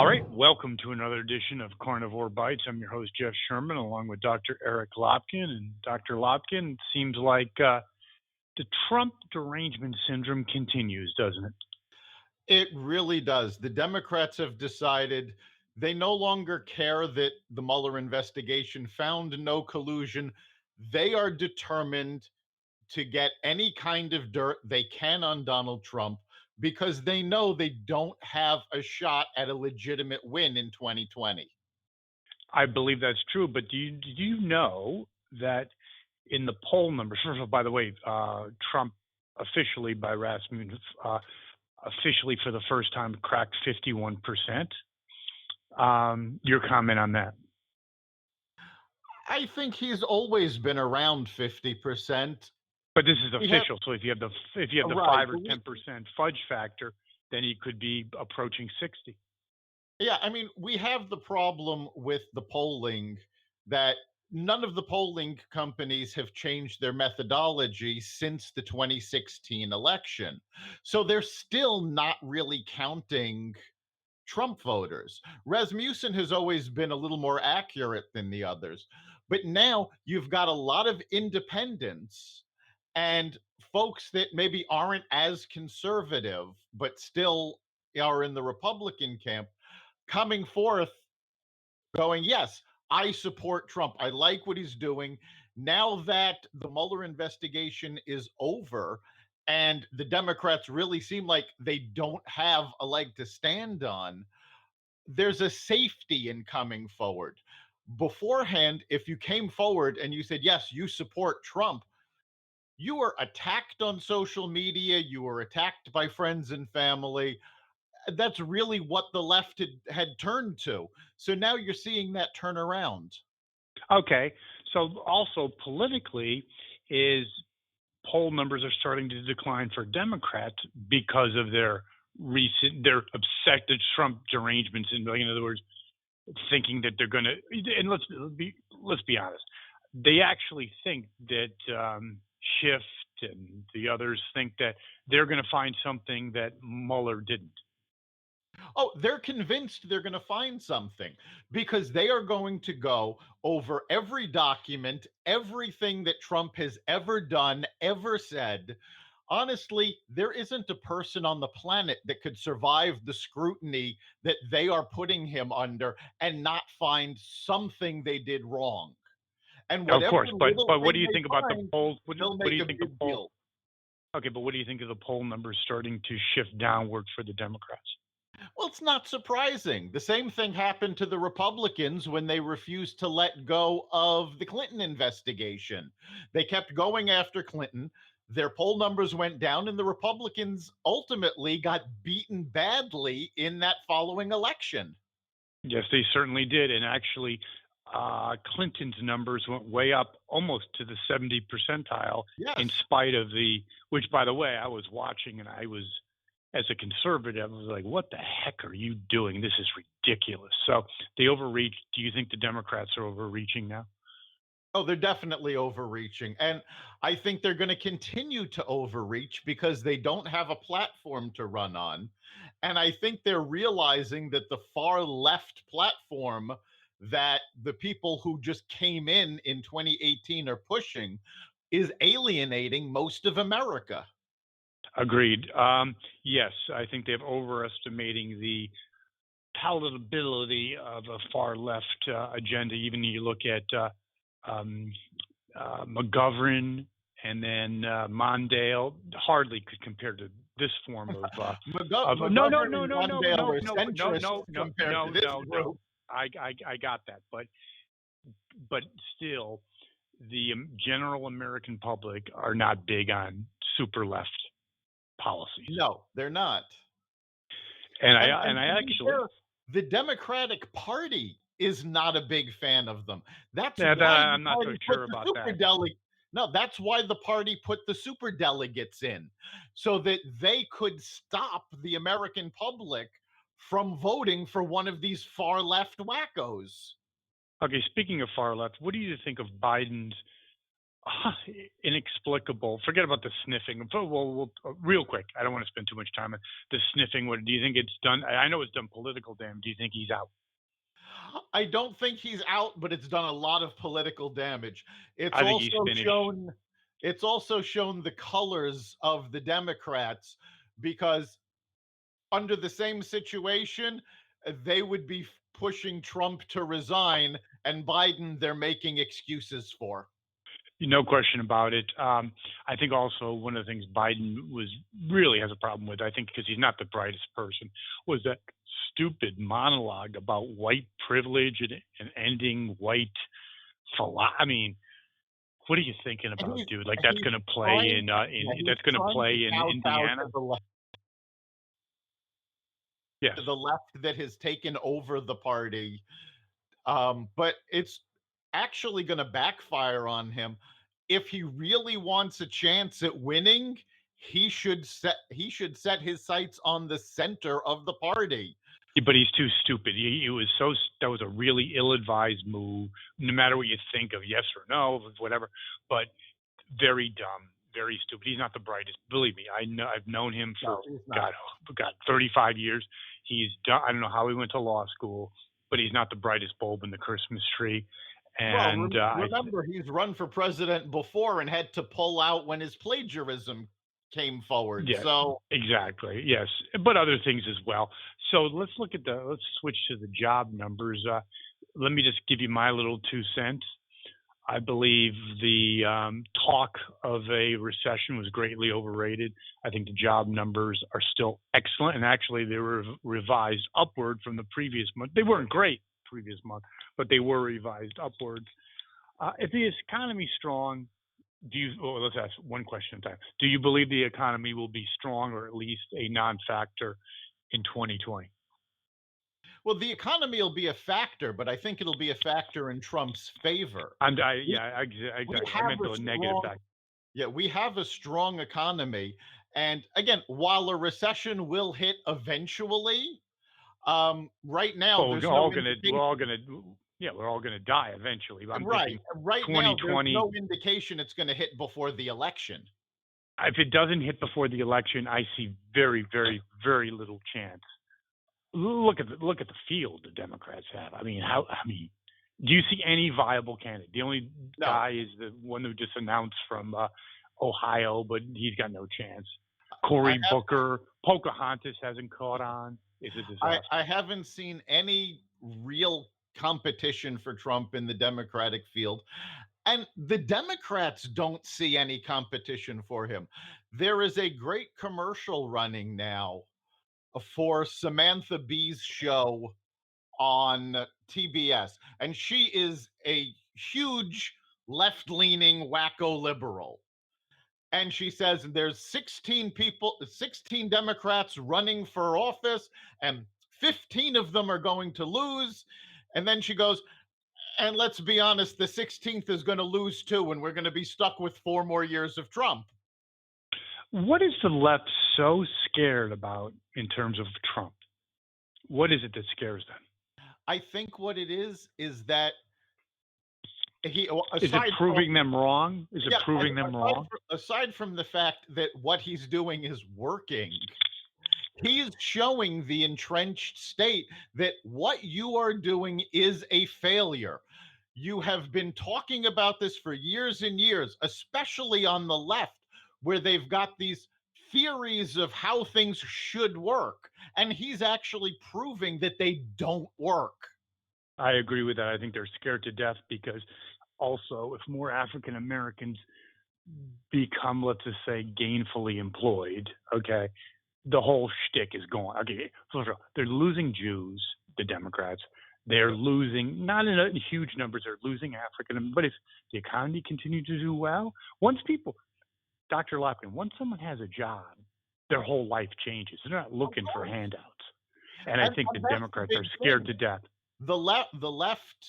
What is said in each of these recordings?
All right, welcome to another edition of Carnivore Bites. I'm your host, Jeff Sherman, along with Dr. Eric Lopkin. And Dr. Lopkin, it seems like the Trump derangement syndrome continues, doesn't it? It really does. The Democrats have decided they no longer care that the Mueller investigation found no collusion. They are determined to get any kind of dirt they can on Donald Trump because they know they don't have a shot at a legitimate win in 2020. I believe that's true, but do you know that in the poll numbers, first of all, by the way, Trump officially by Rasmussen, officially for the first time cracked 51%. Your comment on that? I think he's always been around 50%. But this is official, so if you have the Right. 5 or 10% fudge factor, then he could be approaching 60. Yeah, I mean, we have the problem with the polling that none of the polling companies have changed their methodology since the 2016 election. So they're still not really counting Trump voters. Rasmussen has always been a little more accurate than the others. But now you've got a lot of independents and folks that maybe aren't as conservative, but still are in the Republican camp coming forth going, yes, I support Trump. I like what he's doing. Now that the Mueller investigation is over and the Democrats really seem like they don't have a leg to stand on, there's a safety in coming forward. Beforehand, if you came forward and you said, yes, you support Trump, you were attacked on social media, you were attacked by friends and family. That's really what the left had turned to. So now you're seeing that turn around. Okay, so also politically, is poll numbers are starting to decline for Democrats because of their obsessed Trump derangements. In other words, thinking that they're going to, and let's be honest, they actually think that Schiff and the others think that they're going to find something that Mueller didn't. Oh, they're convinced they're going to find something because they are going to go over every document, everything that Trump has ever done, ever said. Honestly, there isn't a person on the planet that could survive the scrutiny that they are putting him under and not find something they did wrong. And Of whatever course, but what do you they think about the find, polls? What they'll do make you a think of big poll? deal. Okay, but what do you think of the poll numbers starting to shift downward for the Democrats? Well, it's not surprising. The same thing happened to the Republicans when they refused to let go of the Clinton investigation. They kept going after Clinton. Their poll numbers went down, and the Republicans ultimately got beaten badly in that following election. Yes, they certainly did. And actually, Clinton's numbers went way up almost to the 70 percentile in Yes. spite of which, by the way, I was watching and as a conservative, I was like, what the heck are you doing? This is ridiculous. So they overreached. Do you think the Democrats are overreaching now? Oh, they're definitely overreaching. And I think they're going to continue to overreach because they don't have a platform to run on. And I think they're realizing that the far left platform that the people who just came in 2018 are pushing is alienating most of America. Agreed. Yes, I think they're overestimating the palatability of a far left agenda. Even you look at McGovern and then Mondale, hardly could compare to this form of. No. I got that, but still, the general American public are not big on super left policies. No, they're not. And I actually, the Democratic Party is not a big fan of them. That's why I'm not so sure about that. No, that's why the party put the super delegates in, so that they could stop the American public from voting for one of these far left wackos. Okay, speaking of far left, what do you think of Biden's Inexplicable. Forget about the sniffing. Well, real quick, I don't want to spend too much time on the sniffing. What do you think it's done? I know it's done political damage. Do you think he's out? I don't think he's out, but it's done a lot of political damage. It's I think he's also finished. shown it's also shown the colors of the Democrats, because under the same situation, they would be pushing Trump to resign, and Biden they're making excuses for. No question about it. I think also one of the things Biden was really has a problem with, I think, because he's not the brightest person, was that stupid monologue about white privilege and ending white I mean, what are you thinking about, dude? Like that's going to play in that's going to play in Indiana. Yes. To the left that has taken over the party. But it's actually going to backfire on him. If he really wants a chance at winning, he should set his sights on the center of the party. But he's too stupid. That was a really ill-advised move. No matter what you think of, yes or no, whatever. But very dumb, very stupid. He's not the brightest. Believe me, I've known him for God 35 years. He's done. I don't know how he went to law school, but he's not the brightest bulb in the Christmas tree. And remember, he's run for president before and had to pull out when his plagiarism came forward. Yeah, so exactly, yes, but other things as well. So let's switch to the job numbers. Let me just give you my little 2 cents. I believe the talk of a recession was greatly overrated. I think the job numbers are still excellent, and actually they were revised upward from the previous month. They weren't great previous month, but they were revised upwards. If the economy's strong, let's ask one question at a time. Do you believe the economy will be strong or at least a non-factor in 2020? Well, the economy will be a factor, but I think it'll be a factor in Trump's favor. I meant the negative factor. Yeah, we have a strong economy. And again, while a recession will hit eventually, right now, we're all going to die eventually. Right now, there's no indication it's going to hit before the election. If it doesn't hit before the election, I see very, very, very little chance. Look at the field the Democrats have. Do you see any viable candidate? The only guy is the one who just announced from Ohio, but he's got no chance. Cory Booker, Pocahontas hasn't caught on. It's a disaster. I haven't seen any real competition for Trump in the Democratic field. And the Democrats don't see any competition for him. There is a great commercial running now for Samantha Bee's show on TBS. And she is a huge left-leaning wacko liberal. And she says there's 16 Democrats running for office, and 15 of them are going to lose. And then she goes, and let's be honest, the 16th is going to lose too, and we're going to be stuck with 4 more years of Trump. What is the left so scared about in terms of Trump? What is it that scares them? I think what it is that is it proving them wrong? Is it proving them wrong? Aside from the fact that what he's doing is working, he's showing the entrenched state that what you are doing is a failure. You have been talking about this for years and years, especially on the left, where they've got these theories of how things should work. And he's actually proving that they don't work. I agree with that. I think they're scared to death because also if more African Americans become, let's just say, gainfully employed, okay, the whole shtick is gone. Okay, so they're losing Jews, the Democrats. They're losing, not in huge numbers, they're losing African. But if the economy continues to do well, Dr. Lopkin, once someone has a job, their whole life changes. They're not looking for handouts. And I think the Democrats are scared to death. The left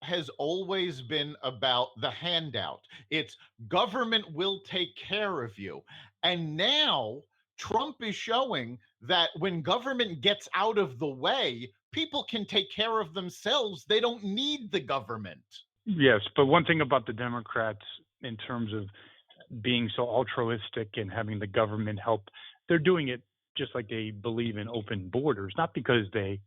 has always been about the handout. It's government will take care of you. And now Trump is showing that when government gets out of the way, people can take care of themselves. They don't need the government. Yes, but one thing about the Democrats in terms of being so altruistic and having the government help. They're doing it just like they believe in open borders, not because they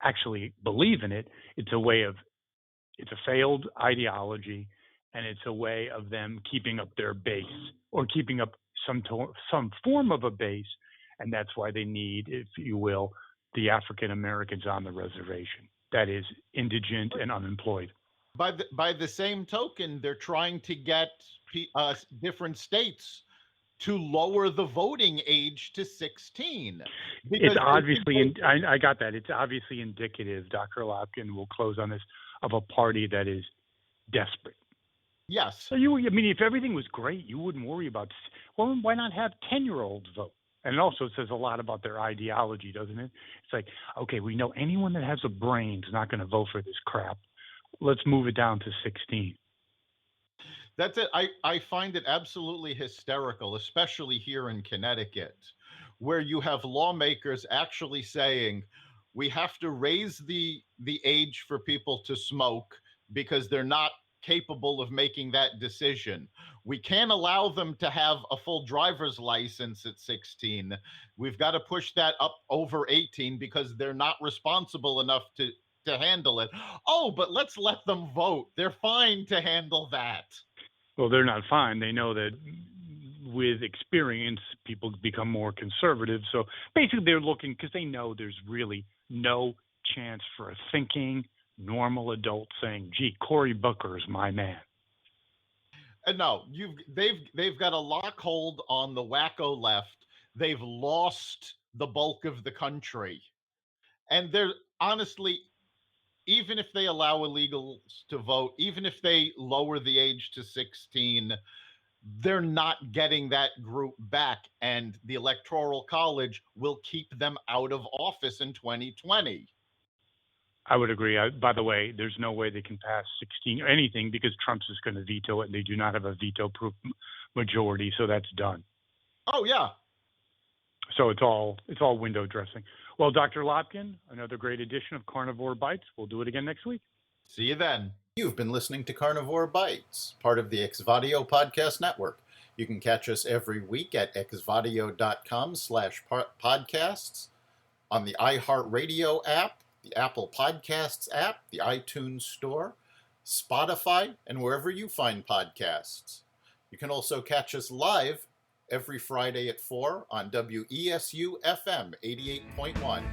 actually believe in it. It's a failed ideology, and it's a way of them keeping up their base or keeping up some form of a base. And that's why they need, if you will, the African Americans on the reservation. That is indigent and unemployed. By the same token, they're trying to get different states to lower the voting age to 16. It's obviously, I got that. It's obviously indicative, Dr. Lopkin will close on this, of a party that is desperate. Yes. So if everything was great, you wouldn't worry about, well, why not have 10-year-olds vote? And it also says a lot about their ideology, doesn't it? It's like, okay, we know anyone that has a brain is not going to vote for this crap. Let's move it down to 16. That's it. I find it absolutely hysterical, especially here in Connecticut, where you have lawmakers actually saying we have to raise the age for people to smoke because they're not capable of making that decision. We can't allow them to have a full driver's license at 16. We've got to push that up over 18 because they're not responsible enough to handle it. Oh, but let's let them vote. They're fine to handle that. Well, they're not fine. They know that with experience, people become more conservative. So basically they're looking, because they know there's really no chance for a thinking, normal adult saying, gee, Cory Booker is my man. No, they've got a lock hold on the wacko left. They've lost the bulk of the country. And they're honestly, even if they allow illegals to vote, even if they lower the age to 16, they're not getting that group back. And the Electoral College will keep them out of office in 2020. I would agree. By the way, there's no way they can pass 16 or anything because Trump's is going to veto it, and they do not have a veto-proof majority, so that's done. Oh, yeah. So it's all window dressing. Well, Dr. Lopkin, another great edition of Carnivore Bites. We'll do it again next week. See you then. You've been listening to Carnivore Bites, part of the Exvadio Podcast Network. You can catch us every week at exvadio.com/podcasts, on the iHeartRadio app, the Apple Podcasts app, the iTunes Store, Spotify, and wherever you find podcasts. You can also catch us live every Friday at 4 on WESU FM 88.1.